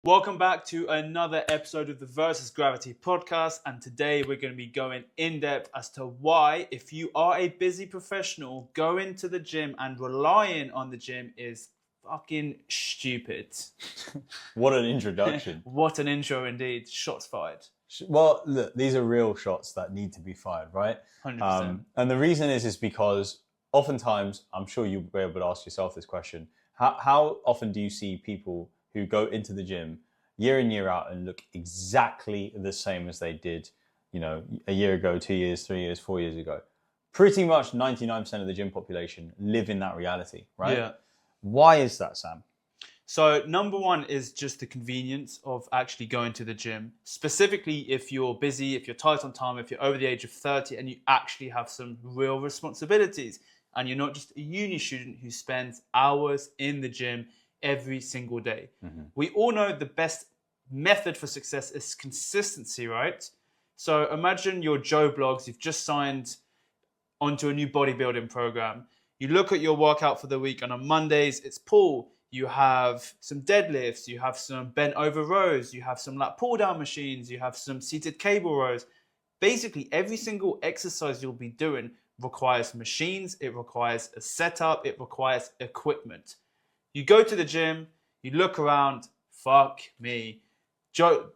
Welcome back to another episode of the Versus Gravity podcast, and today we're going to be going in depth as to why, if you are a busy professional, going to the gym and relying on the gym is fucking stupid. What an introduction. What an intro indeed. Shots fired. Well, look, these are real shots that need to be fired, right? 100%. And the reason is because oftentimes, I'm sure you'll be able to ask yourself this question, how often do you see people who go into the gym year in, year out and look exactly the same as they did, a year ago, 2 years, 3 years, 4 years ago? Pretty much 99% of the gym population live in that reality, right? Yeah. Why is that, Sam? So number one is just the convenience of actually going to the gym. Specifically, if you're busy, if you're tight on time, if you're over the age of 30 and you actually have some real responsibilities and you're not just a uni student who spends hours in the gym every single day. Mm-hmm. We all know the best method for success is consistency, right? So imagine you're Joe Blogs, you've just signed onto a new bodybuilding program. You look at your workout for the week, and on Mondays, it's pull. You have some deadlifts, you have some bent over rows, you have some lat pull down machines, you have some seated cable rows. Basically, every single exercise you'll be doing requires machines, it requires a setup, it requires equipment. You go to the gym, you look around, fuck me.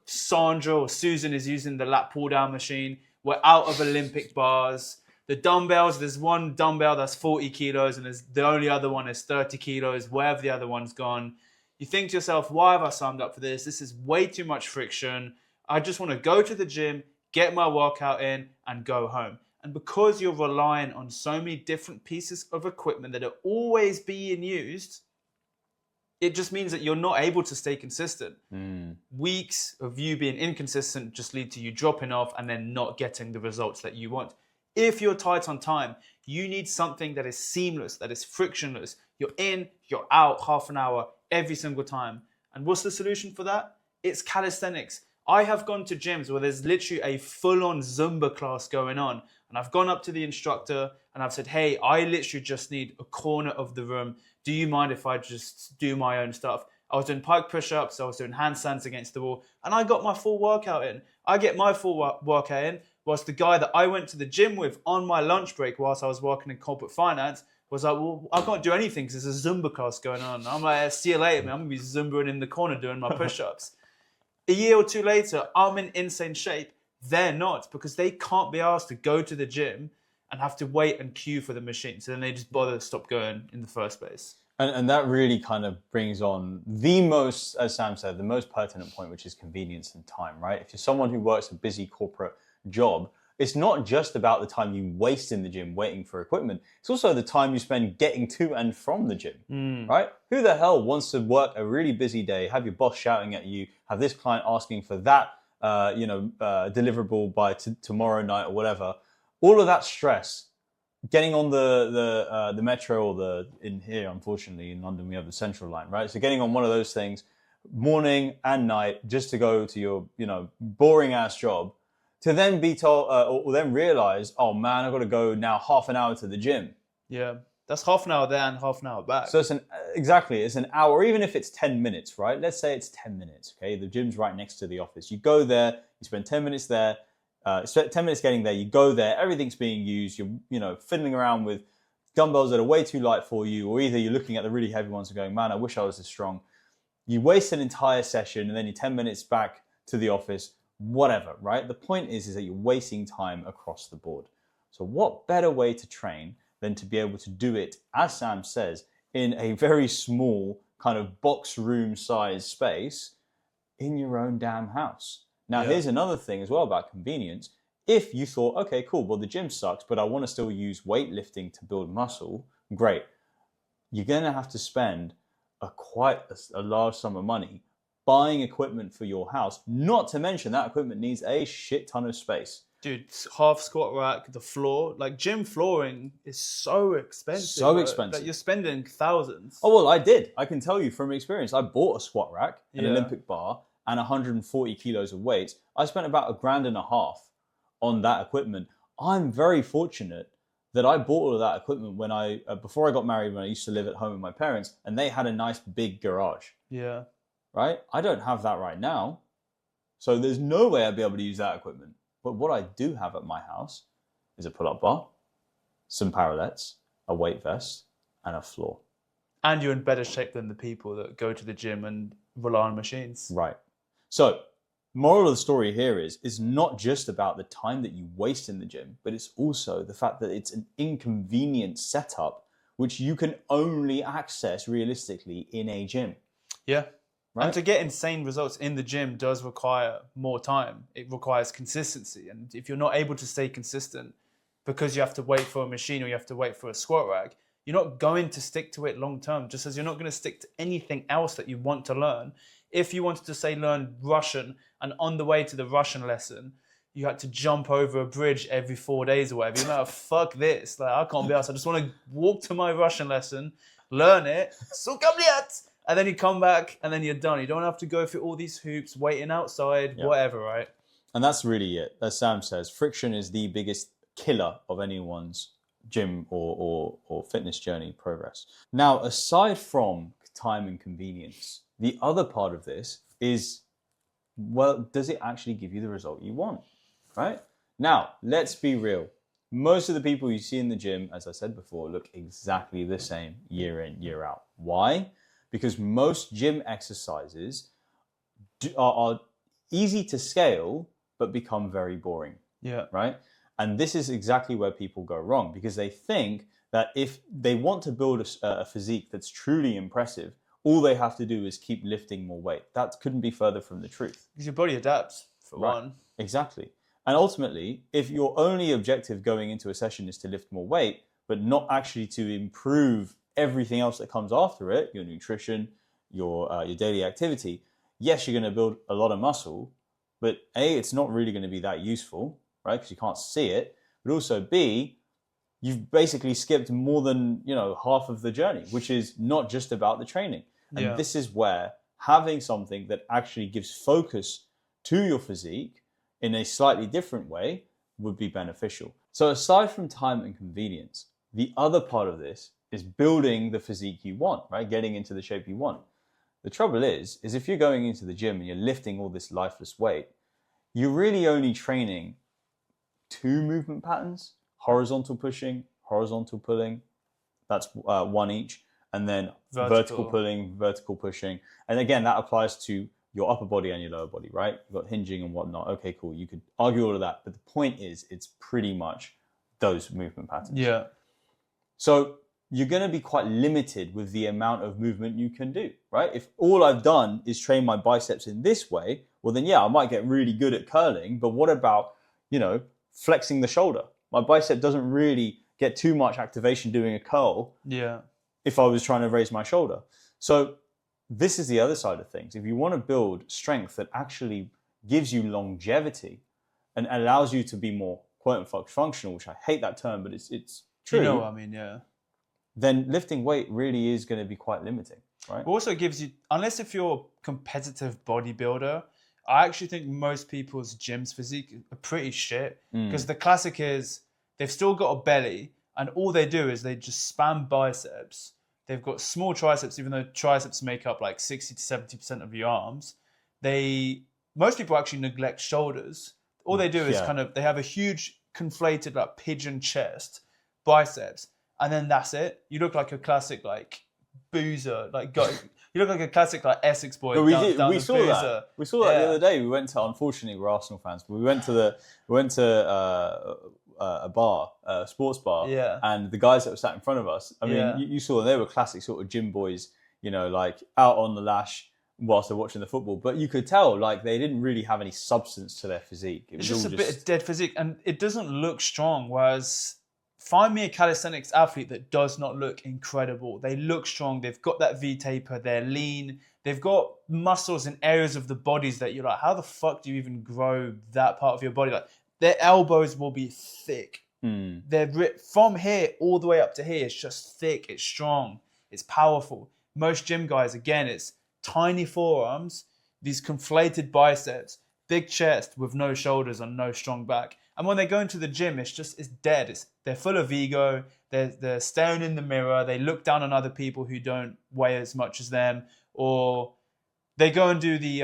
Sandra or Susan is using the lat pull down machine. We're out of Olympic bars. The dumbbells, there's one dumbbell that's 40 kilos and the only other one is 30 kilos, wherever the other one's gone. You think to yourself, why have I signed up for this? This is way too much friction. I just want to go to the gym, get my workout in, and go home. And because you're relying on so many different pieces of equipment that are always being used, it just means that you're not able to stay consistent. Weeks of you being inconsistent just lead to you dropping off and then not getting the results that you want. If you're tight on time, you need something that is seamless, that is frictionless. You're in, you're out half an hour every single time. And what's the solution for that? It's calisthenics. I have gone to gyms where there's literally a full-on Zumba class going on. And I've gone up to the instructor and I've said, hey, I literally just need a corner of the room. Do you mind if I just do my own stuff? I was doing pike push-ups, I was doing handstands against the wall, and I got my full workout in. I get my full workout in, whilst the guy that I went to the gym with on my lunch break whilst I was working in corporate finance was like, well, I can't do anything because there's a Zumba class going on. I'm like, see you later, man. I'm going to be Zumbaing in the corner doing my push-ups. A year or two later, I'm in insane shape. They're not, because they can't be asked to go to the gym and have to wait and queue for the machine. So then they just bother to stop going in the first place. And that really kind of brings on the most, as Sam said, the most pertinent point, which is convenience and time, right? If you're someone who works a busy corporate job, it's not just about the time you waste in the gym waiting for equipment. It's also the time you spend getting to and from the gym, right? Who the hell wants to work a really busy day, have your boss shouting at you, have this client asking for that, deliverable by tomorrow night or whatever? All of that stress, getting on the metro or in here, unfortunately, in London, we have the Central Line, right? So getting on one of those things, morning and night, just to go to your, boring ass job, to then be told, or then realize, oh man, I've got to go now half an hour to the gym. Yeah, that's half an hour there and half an hour back. So it's an hour, even if it's 10 minutes, right? Let's say it's 10 minutes, okay? The gym's right next to the office. You go there, you spend 10 minutes there, 10 minutes getting there, you go there, everything's being used, you're fiddling around with dumbbells that are way too light for you, or either you're looking at the really heavy ones and going, man, I wish I was as strong. You waste an entire session and then you're 10 minutes back to the office, whatever, right? The point is that you're wasting time across the board. So what better way to train than to be able to do it, as Sam says, in a very small kind of box room size space in your own damn house? Now, Here's another thing as well about convenience. If you thought, okay, cool, well, the gym sucks, but I want to still use weightlifting to build muscle, great. You're going to have to spend quite a large sum of money buying equipment for your house, not to mention that equipment needs a shit ton of space. Dude, half squat rack, the floor, like gym flooring is so expensive. So expensive. Like you're spending thousands. Oh, well, I did. I can tell you from experience. I bought a squat rack, an Olympic bar, and 140 kilos of weights. I spent about $1,500 on that equipment. I'm very fortunate that I bought all of that equipment before I got married, when I used to live at home with my parents, and they had a nice big garage. Yeah. right? I don't have that right now. So there's no way I'd be able to use that equipment. But what I do have at my house is a pull-up bar, some parallettes, a weight vest, and a floor. And you're in better shape than the people that go to the gym and rely on machines. Right. So, moral of the story here is it's not just about the time that you waste in the gym, but it's also the fact that it's an inconvenient setup which you can only access realistically in a gym. Yeah. Right? And to get insane results in the gym does require more time. It requires consistency. And if you're not able to stay consistent because you have to wait for a machine or you have to wait for a squat rack, you're not going to stick to it long term, just as you're not going to stick to anything else that you want to learn. If you wanted to, say, learn Russian, and on the way to the Russian lesson, you had to jump over a bridge every 4 days or whatever, you're like, fuck this. Like, I can't be asked. I just want to walk to my Russian lesson, learn it, and then you come back and then you're done. You don't have to go through all these hoops, waiting outside, whatever, right? And that's really it. As Sam says, friction is the biggest killer of anyone's gym or fitness journey progress. Now, aside from time and convenience, the other part of this is, well, does it actually give you the result you want, right? Now, let's be real. Most of the people you see in the gym, as I said before, look exactly the same year in, year out. Why? Because most gym exercises are easy to scale, but become very boring. Yeah. Right? And this is exactly where people go wrong, because they think that if they want to build a physique that's truly impressive, all they have to do is keep lifting more weight. That couldn't be further from the truth. Because your body adapts, for one. Exactly. And ultimately, if your only objective going into a session is to lift more weight, but not actually to improve everything else that comes after it, your nutrition, your daily activity, yes, you're going to build a lot of muscle, but A, it's not really going to be that useful, right? Because you can't see it. But also B, you've basically skipped more than, half of the journey, which is not just about the training. And this is where having something that actually gives focus to your physique in a slightly different way would be beneficial. So aside from time and convenience, the other part of this is building the physique you want, right? Getting into the shape you want. The trouble is if you're going into the gym and you're lifting all this lifeless weight, you're really only training 2 movement patterns: horizontal pushing, horizontal pulling. That's one each. And then vertical pulling, vertical pushing. And again, that applies to your upper body and your lower body, right? You've got hinging and whatnot. Okay, cool. You could argue all of that. But the point is, it's pretty much those movement patterns. Yeah. So you're going to be quite limited with the amount of movement you can do, right? If all I've done is train my biceps in this way, well then, I might get really good at curling. But what about, flexing the shoulder? My bicep doesn't really get too much activation doing a curl. Yeah. If I was trying to raise my shoulder. So this is the other side of things. If you want to build strength that actually gives you longevity and allows you to be more quote unquote functional, which I hate that term, but it's true. You know what I mean, yeah. Then lifting weight really is going to be quite limiting, right? It also gives you, unless if you're a competitive bodybuilder, I actually think most people's gym's physique are pretty shit. Because the classic is they've still got a belly and all they do is they just spam biceps. They've got small triceps, even though triceps make up like 60 to 70% of your arms. Most people actually neglect shoulders. All they do is they have a huge conflated like pigeon chest, biceps, and then that's it. You look like a classic like boozer, you look like a classic like Essex boy. We saw that. We saw that the other day. We went to, unfortunately, we're Arsenal fans, but we went to a bar, a sports bar, and the guys that were sat in front of us, I mean, you saw they were classic sort of gym boys, like out on the lash whilst they're watching the football. But you could tell, like, they didn't really have any substance to their physique. It's just a bit of dead physique, and it doesn't look strong. Whereas, find me a calisthenics athlete that does not look incredible. They look strong. They've got that V-taper. They're lean. They've got muscles in areas of the bodies that you're like, how the fuck do you even grow that part of your body? Like, their elbows will be thick. They're from here all the way up to here. It's just thick. It's strong. It's powerful. Most gym guys, again, it's tiny forearms, these conflated biceps, big chest with no shoulders and no strong back. And when they go into the gym, it's dead. They're full of ego. They're staring in the mirror. They look down on other people who don't weigh as much as them, or they go and do the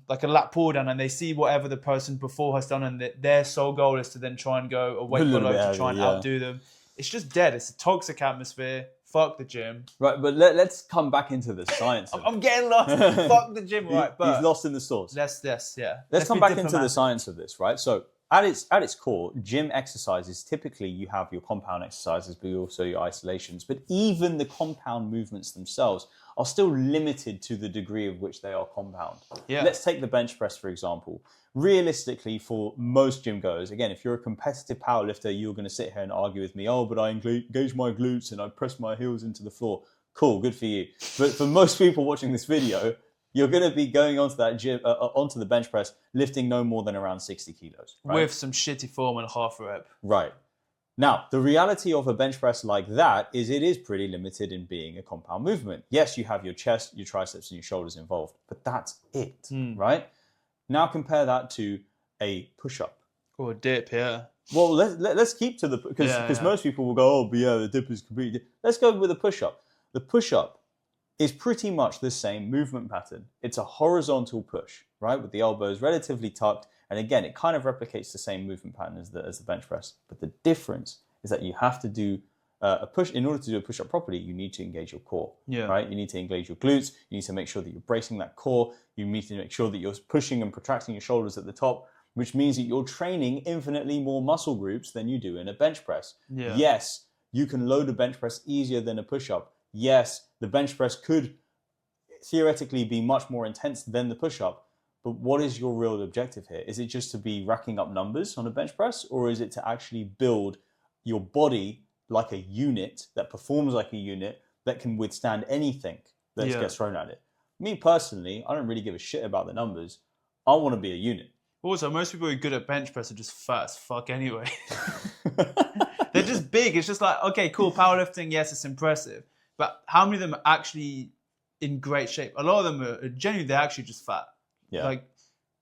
like a lap pull down, and they see whatever the person before has done, and their sole goal is to then try and go a weight below to try and outdo them. It's just dead. It's a toxic atmosphere. Fuck the gym. Right, but let's come back into the science. I'm getting lost. Fuck the gym, right? But he's lost in the sauce. Let's come back into the science of this, right? So at its core, gym exercises, typically you have your compound exercises, but also your isolations. But even the compound movements themselves are still limited to the degree of which they are compound. Yeah. Let's take the bench press, for example. Realistically, for most gym goers, again, if you're a competitive powerlifter, you're going to sit here and argue with me, oh, but I engage my glutes and I press my heels into the floor. Cool, good for you. But for most people watching this video, you're going to be going onto that gym, onto the bench press, lifting no more than around 60 kilos. Right? With some shitty form and half a rep. Right. Now, the reality of a bench press like that is it is pretty limited in being a compound movement. Yes, you have your chest, your triceps, and your shoulders involved, but that's it, right? Now compare that to a push-up. Or a dip, yeah. Well, let's keep to the... Because most people will go, oh, but yeah, the dip is completely... Let's go with a push-up. The push-up is pretty much the same movement pattern. It's a horizontal push, right? With the elbows relatively tucked. And again, it kind of replicates the same movement pattern as the bench press. But the difference is that you have to do a push. In order to do a push-up properly, you need to engage your core, right? You need to engage your glutes. You need to make sure that you're bracing that core. You need to make sure that you're pushing and protracting your shoulders at the top, which means that you're training infinitely more muscle groups than you do in a bench press. Yeah. Yes, you can load a bench press easier than a push-up. Yes, the bench press could theoretically be much more intense than the push-up. But what is your real objective here? Is it just to be racking up numbers on a bench press, or is it to actually build your body like a unit that performs like a unit that can withstand anything that gets thrown at it? Me personally, I don't really give a shit about the numbers. I want to be a unit. Also, most people who are good at bench press are just fat as fuck anyway. They're just big. It's just like, okay, cool, powerlifting, yes, it's impressive. But how many of them are actually in great shape? A lot of them are genuinely, they're actually just fat. Yeah. Like,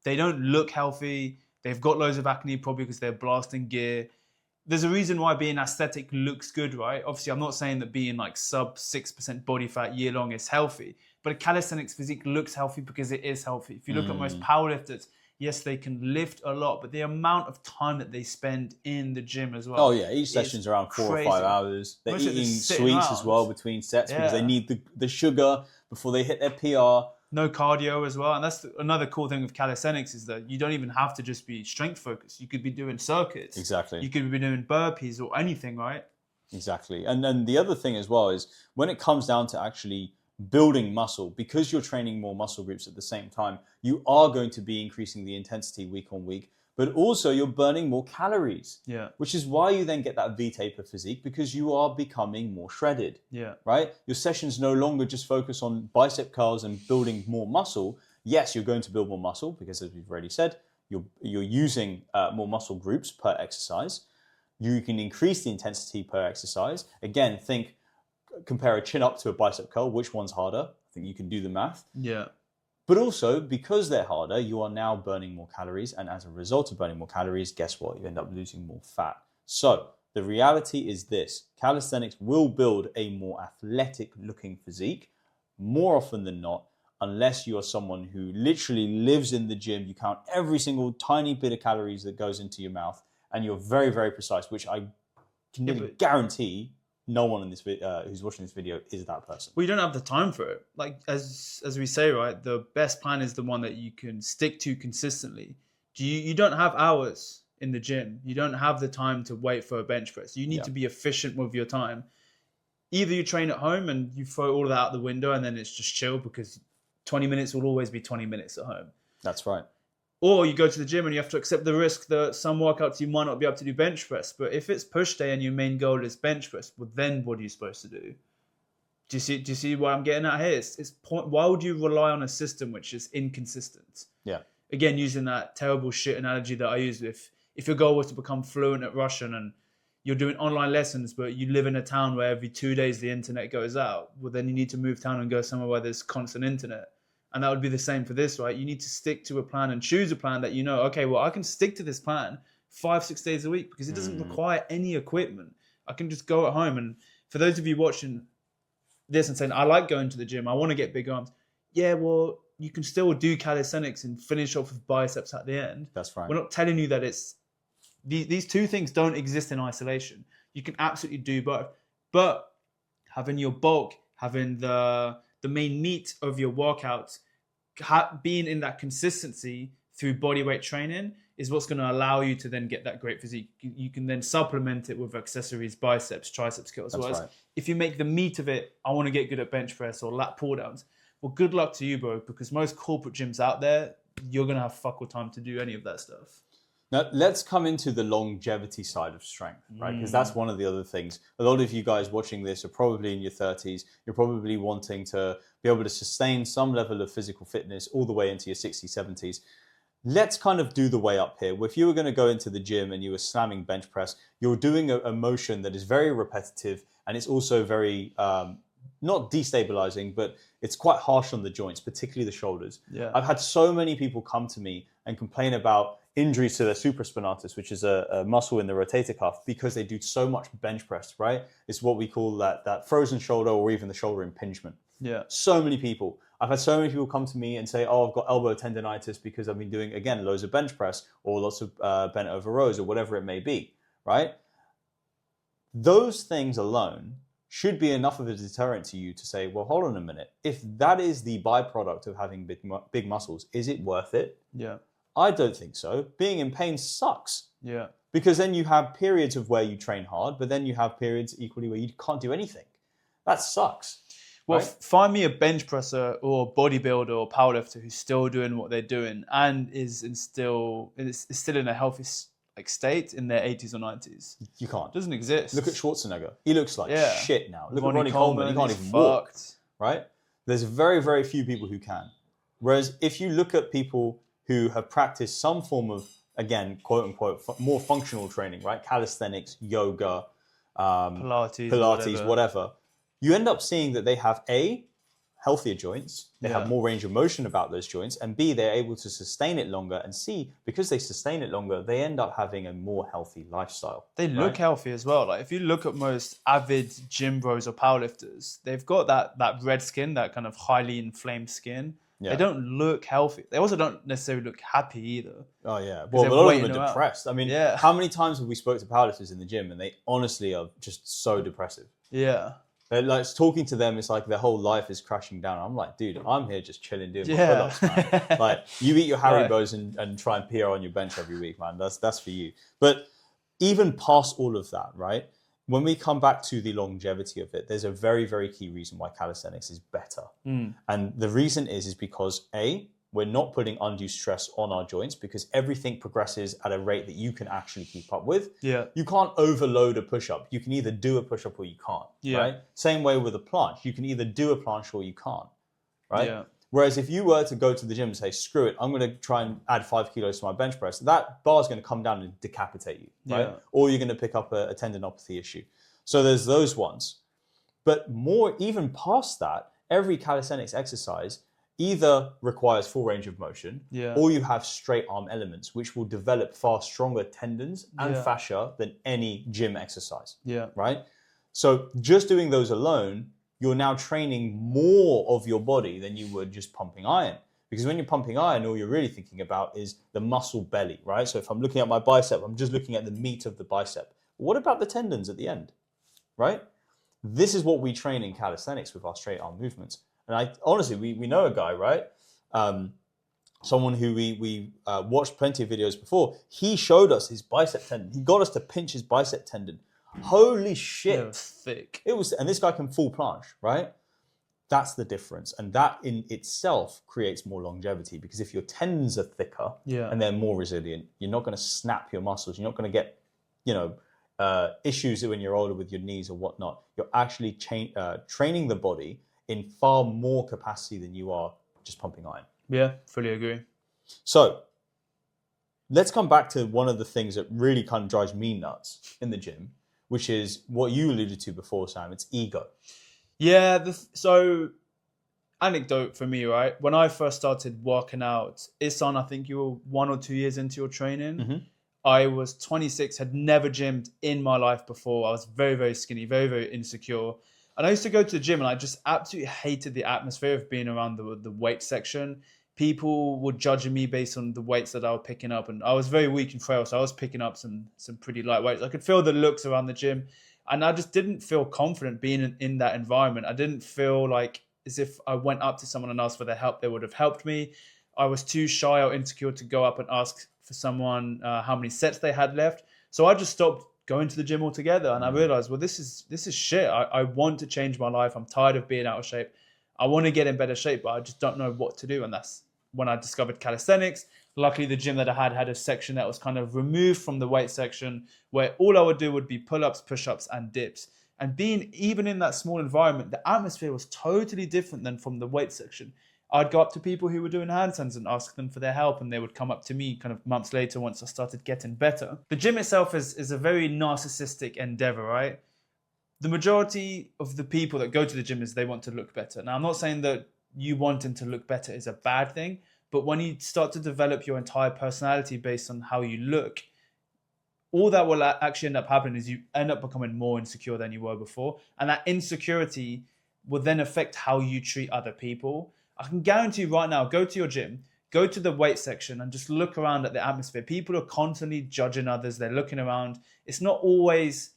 they don't look healthy. They've got loads of acne probably because they're blasting gear. There's a reason why being aesthetic looks good, right? Obviously, I'm not saying that being like sub 6% body fat year long is healthy, but a calisthenics physique looks healthy because it is healthy. If you look at most powerlifters, yes, they can lift a lot, but the amount of time that they spend in the gym as well. Oh yeah, each session's around 4 or 5 hours. They're eating sweets as well between sets because they need the sugar before they hit their PR. No cardio as well. And that's another cool thing with calisthenics is that you don't even have to just be strength focused. You could be doing circuits. Exactly. You could be doing burpees or anything, right? Exactly. And then the other thing as well is when it comes down to actually building muscle, because you're training more muscle groups at the same time, you are going to be increasing the intensity week on week, but also you're burning more calories. Yeah. Which is why you then get that V-taper physique, because you are becoming more shredded. Yeah. Right? Your sessions no longer just focus on bicep curls and building more muscle. Yes, you're going to build more muscle because, as we've already said, you're using more muscle groups per exercise. You can increase the intensity per exercise. Again, compare a chin up to a bicep curl. Which one's harder? I think you can do the math. Yeah. But also, because they're harder, you are now burning more calories. And as a result of burning more calories, guess what? You end up losing more fat. So the reality is this. Calisthenics will build a more athletic looking physique more often than not, unless you are someone who literally lives in the gym. You count every single tiny bit of calories that goes into your mouth, and you're very, very precise, which I can nearly guarantee no one in this who's watching this video is that person. Well, you don't have the time for it. Like as we say, right? The best plan is the one that you can stick to consistently. You don't have hours in the gym. You don't have the time to wait for a bench press. You need to be efficient with your time. Either you train at home and you throw all of that out the window and then it's just chill because 20 minutes will always be 20 minutes at home. That's right. Or you go to the gym and you have to accept the risk that some workouts you might not be able to do bench press. But if it's push day and your main goal is bench press, well, then what are you supposed to do? Do you see what I'm getting at here? Why would you rely on a system which is inconsistent? Yeah. Again, using that terrible shit analogy that I use, if your goal was to become fluent at Russian and you're doing online lessons, but you live in a town where every 2 days the internet goes out, well, then you need to move town and go somewhere where there's constant internet. And that would be the same for this, right? You need to stick to a plan and choose a plan that you know, okay, well, I can stick to this plan 5-6 days a week because it doesn't require any equipment. I can just go at home. And for those of you watching this and saying, I like going to the gym, I want to get big arms. Yeah, well, you can still do calisthenics and finish off with biceps at the end. That's right. We're not telling you that it's these two things don't exist in isolation. You can absolutely do both, but having your bulk, having the main meat of your workouts, being in that consistency through body weight training is what's going to allow you to then get that great physique. You can then supplement it with accessories, biceps, triceps curls. Whereas if you make the meat of it, I want to get good at bench press or lat pull downs. Well, good luck to you, bro, because most corporate gyms out there, you're going to have fuck all time to do any of that stuff. Now, let's come into the longevity side of strength, right? Because that's one of the other things. A lot of you guys watching this are probably in your 30s. You're probably wanting to be able to sustain some level of physical fitness all the way into your 60s, 70s. Let's kind of do the way up here. If you were going to go into the gym and you were slamming bench press, you're doing a motion that is very repetitive, and it's also very, not destabilizing, but it's quite harsh on the joints, particularly the shoulders. Yeah. I've had so many people come to me and complain about injuries to their supraspinatus, which is a muscle in the rotator cuff, because they do so much bench press, right? It's what we call that frozen shoulder, or even the shoulder impingement. Yeah. So many people. I've had so many people come to me and say, oh, I've got elbow tendonitis because I've been doing, again, loads of bench press or lots of bent over rows or whatever it may be, right? Those things alone should be enough of a deterrent to you to say, well, hold on a minute. If that is the byproduct of having big muscles, is it worth it? Yeah. I don't think so. Being in pain sucks. Yeah. Because then you have periods of where you train hard, but then you have periods equally where you can't do anything. That sucks. Well, right? Find me a bench presser or bodybuilder or powerlifter who's still doing what they're doing and is still in a healthy state in their 80s or 90s. You can't. It doesn't exist. Look at Schwarzenegger. He looks like shit now. Look Ronnie at Ronnie Coleman. He can't even walk. Right? There's very, very few people who can. Whereas if you look at people who have practiced some form of, again, quote unquote, more functional training, right? Calisthenics, yoga, Pilates, whatever. You end up seeing that they have A, healthier joints, they have more range of motion about those joints, and B, they're able to sustain it longer, and C, because they sustain it longer, they end up having a more healthy lifestyle. They look healthy as well. Like if you look at most avid gym bros or powerlifters, they've got that red skin, that kind of highly inflamed skin. Yeah. They don't look healthy. They also don't necessarily look happy either. Oh, yeah. Well, a lot of them are depressed. I mean, how many times have we spoke to powerlifters in the gym and they honestly are just so depressive? Yeah. They're like, talking to them, it's like their whole life is crashing down. I'm like, dude, I'm here just chilling, doing my pull-ups, man. Like, you eat your Haribos and try and PR on your bench every week, man. That's for you. But even past all of that, right? When we come back to the longevity of it, there's a very, very key reason why calisthenics is better. And the reason is because A, we're not putting undue stress on our joints because everything progresses at a rate that you can actually keep up with. Yeah. You can't overload a push-up. You can either do a push-up or you can't, right? Same way with a planche. You can either do a planche or you can't, right? Yeah. Whereas if you were to go to the gym and say, screw it, I'm going to try and add 5 kilos to my bench press, that bar is going to come down and decapitate you, right? Yeah. Or you're going to pick up a tendinopathy issue. So there's those ones. But more, even past that, every calisthenics exercise either requires full range of motion, or you have straight arm elements, which will develop far stronger tendons and fascia than any gym exercise, right? So just doing those alone, you're now training more of your body than you would just pumping iron. Because when you're pumping iron, all you're really thinking about is the muscle belly, right? So if I'm looking at my bicep, I'm just looking at the meat of the bicep. What about the tendons at the end, right? This is what we train in calisthenics with our straight arm movements. And honestly, we know a guy, right? Someone who we watched plenty of videos before. He showed us his bicep tendon. He got us to pinch his bicep tendon. Holy shit. It was thick. And this guy can full planche, right? That's the difference. And that in itself creates more longevity because if your tendons are thicker and they're more resilient, you're not going to snap your muscles. You're not going to get, issues when you're older with your knees or whatnot. You're actually training the body in far more capacity than you are just pumping iron. Yeah, fully agree. So let's come back to one of the things that really kind of drives me nuts in the gym, which is what you alluded to before, Sam. It's ego. Yeah, so anecdote for me, right? When I first started working out, Isan, I think you were 1 or 2 years into your training. Mm-hmm. I was 26, had never gymmed in my life before. I was very, very skinny, very, very insecure. And I used to go to the gym and I just absolutely hated the atmosphere of being around the weight section. People were judging me based on the weights that I was picking up. And I was very weak and frail, so I was picking up some pretty light weights. I could feel the looks around the gym. And I just didn't feel confident being in that environment. I didn't feel like as if I went up to someone and asked for their help, they would have helped me. I was too shy or insecure to go up and ask for someone how many sets they had left. So I just stopped going to the gym altogether. And I realized, well, this is shit. I want to change my life. I'm tired of being out of shape. I want to get in better shape, but I just don't know what to do. And that's when I discovered calisthenics. Luckily, the gym that I had a section that was kind of removed from the weight section where all I would do would be pull-ups, push-ups, and dips. And being even in that small environment, the atmosphere was totally different than from the weight section. I'd go up to people who were doing handstands and ask them for their help, and they would come up to me kind of months later once I started getting better. The gym itself is a very narcissistic endeavor, right? The majority of the people that go to the gym is they want to look better. Now, I'm not saying that you wanting to look better is a bad thing, but when you start to develop your entire personality based on how you look, all that will actually end up happening is you end up becoming more insecure than you were before. And that insecurity will then affect how you treat other people. I can guarantee you right now, go to your gym, go to the weight section and just look around at the atmosphere. People are constantly judging others. They're looking around. It's not always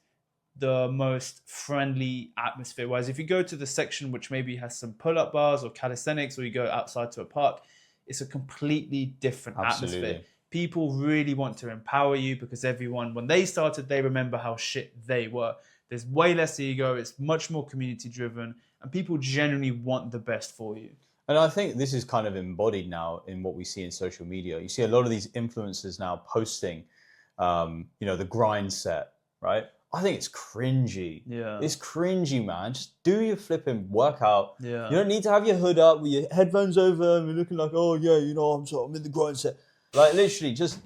the most friendly atmosphere. Whereas if you go to the section which maybe has some pull-up bars or calisthenics, or you go outside to a park, it's a completely different atmosphere. People really want to empower you because everyone, when they started, they remember how shit they were. There's way less ego. It's much more community driven and people genuinely want the best for you. And I think this is kind of embodied now in what we see in social media. You see a lot of these influencers now posting, the grind set, right? I think it's cringy. Yeah. It's cringy, man. Just do your flipping workout. Yeah. You don't need to have your hood up with your headphones over and you're looking like, oh yeah, I'm in the grind set. Like literally just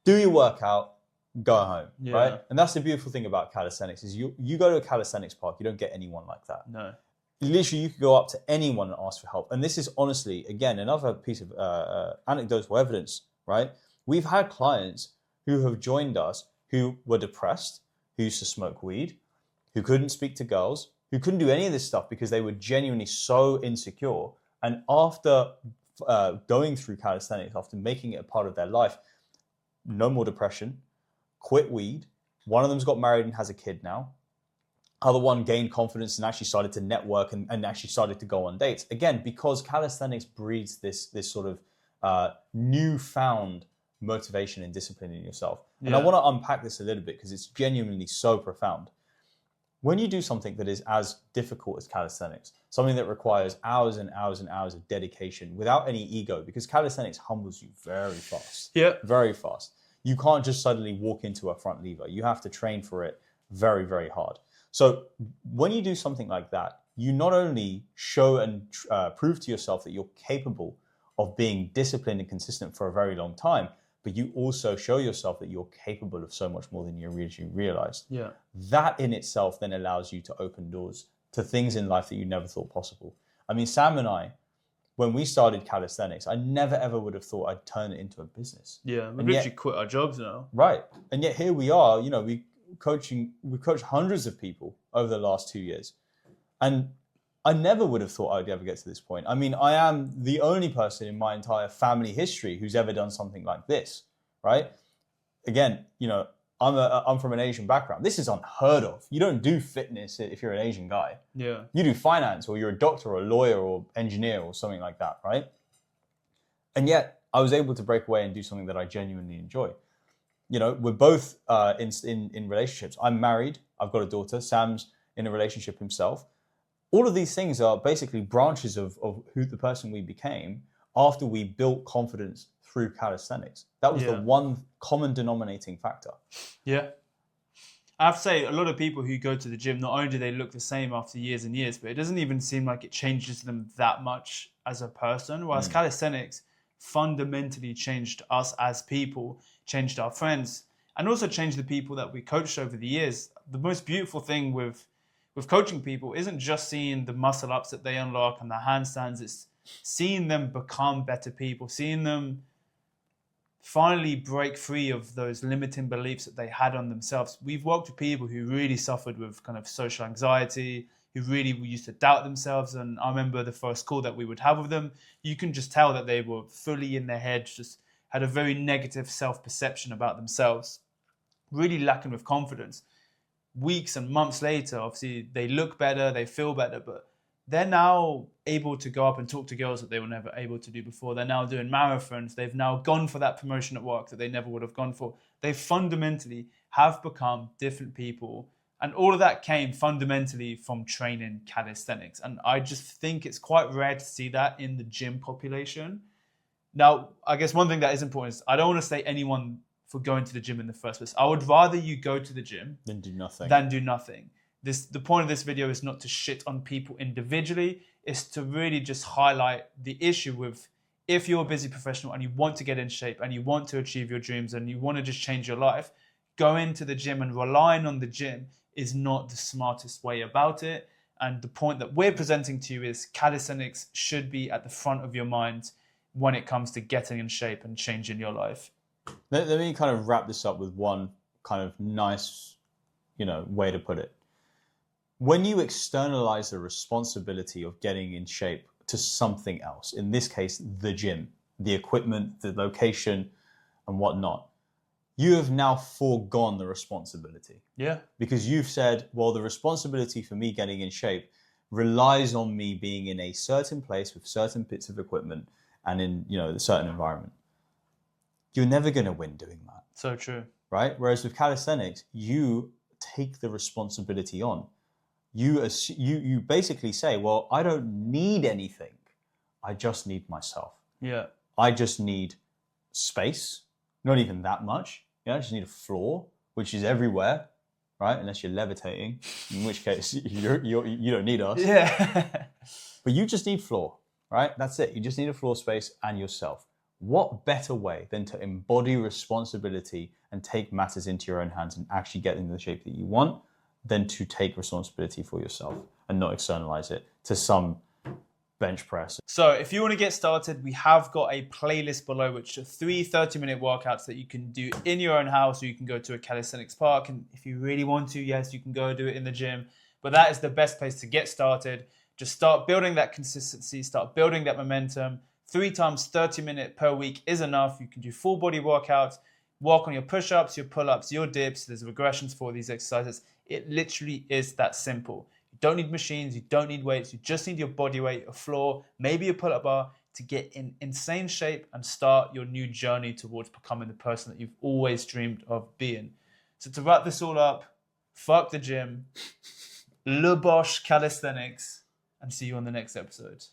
do your workout, go home, right? And that's the beautiful thing about calisthenics is you go to a calisthenics park, you don't get anyone like that. No. Literally, you could go up to anyone and ask for help. And this is honestly, again, another piece of anecdotal evidence, right? We've had clients who have joined us who were depressed, who used to smoke weed, who couldn't speak to girls, who couldn't do any of this stuff because they were genuinely so insecure. And after going through calisthenics, after making it a part of their life, no more depression, quit weed. One of them's got married and has a kid now. Other one gained confidence and actually started to network and actually started to go on dates. Again, because calisthenics breeds this sort of newfound motivation and discipline in yourself. And I want to unpack this a little bit because it's genuinely so profound. When you do something that is as difficult as calisthenics, something that requires hours and hours and hours of dedication without any ego, because calisthenics humbles you very fast. Yeah. Very fast. You can't just suddenly walk into a front lever. You have to train for it very, very hard. So when you do something like that, you not only show and prove to yourself that you're capable of being disciplined and consistent for a very long time, but you also show yourself that you're capable of so much more than you originally realized. Yeah. That in itself then allows you to open doors to things in life that you never thought possible. I mean, Sam and I, when we started calisthenics, I never ever would have thought I'd turn it into a business. Yeah, we've literally quit our jobs now. Right. And yet here we are, we've coached hundreds of people over the last 2 years. And I never would have thought I'd ever get to this point. I mean, I am the only person in my entire family history who's ever done something like this, right? Again, I'm from an Asian background. This is unheard of. You don't do fitness if you're an Asian guy. Yeah. You do finance, or you're a doctor or a lawyer or engineer or something like that, right? And yet I was able to break away and do something that I genuinely enjoy. We're both in relationships. I'm married. I've got a daughter. Sam's in a relationship himself. All of these things are basically branches of who the person we became after we built confidence through calisthenics. That was the one common denominating factor. Yeah. I have to say, a lot of people who go to the gym, not only do they look the same after years and years, but it doesn't even seem like it changes them that much as a person. Whereas calisthenics fundamentally changed us as people, changed our friends, and also changed the people that we coached over the years. The most beautiful thing with coaching people isn't just seeing the muscle ups that they unlock and the handstands. It's seeing them become better people, seeing them finally break free of those limiting beliefs that they had on themselves. We've worked with people who really suffered with kind of social anxiety, who really used to doubt themselves. And I remember the first call that we would have with them, you can just tell that they were fully in their heads, just had a very negative self-perception about themselves, really lacking with confidence. Weeks and months later, obviously, they look better, they feel better, but they're now able to go up and talk to girls that they were never able to do before. They're now doing marathons. They've now gone for that promotion at work that they never would have gone for. They fundamentally have become different people. And all of that came fundamentally from training calisthenics. And I just think it's quite rare to see that in the gym population. Now, I guess one thing that is important is I don't want to say anyone for going to the gym in the first place. I would rather you go to the gym Then do nothing. than do nothing. The point of this video is not to shit on people individually. It's to really just highlight the issue with, if you're a busy professional and you want to get in shape and you want to achieve your dreams and you want to just change your life, going to the gym and relying on the gym is not the smartest way about it. And the point that we're presenting to you is calisthenics should be at the front of your mind when it comes to getting in shape and changing your life. Let me kind of wrap this up with one kind of nice, way to put it. When you externalize the responsibility of getting in shape to something else, in this case, the gym, the equipment, the location, and whatnot, you have now foregone the responsibility. Yeah. Because you've said, well, the responsibility for me getting in shape relies on me being in a certain place with certain bits of equipment and in, a certain environment. You're never going to win doing that. So true. Right? Whereas with calisthenics, you take the responsibility on. You basically say, well, I don't need anything. I just need myself. Yeah. I just need space, not even that much. I just need a floor, which is everywhere, right? Unless you're levitating, in which case you don't need us. Yeah. But you just need floor, right? That's it. You just need a floor space and yourself. What better way than to embody responsibility and take matters into your own hands and actually get in the shape that you want than to take responsibility for yourself and not externalize it to some bench press. So if you want to get started, we have got a playlist below, which are 3 30-minute workouts that you can do in your own house, or you can go to a calisthenics park. And if you really want to, yes, you can go do it in the gym. But that is the best place to get started. Just start building that consistency, start building that momentum. 3 times 30-minute per week is enough. You can do full body workouts, work on your push-ups, your pull-ups, your dips. There's regressions for these exercises. It literally is that simple. You don't need machines, you don't need weights, you just need your body weight, a floor, maybe a pull-up bar to get in insane shape and start your new journey towards becoming the person that you've always dreamed of being. So to wrap this all up, fuck the gym, le bosh calisthenics, and see you on the next episode.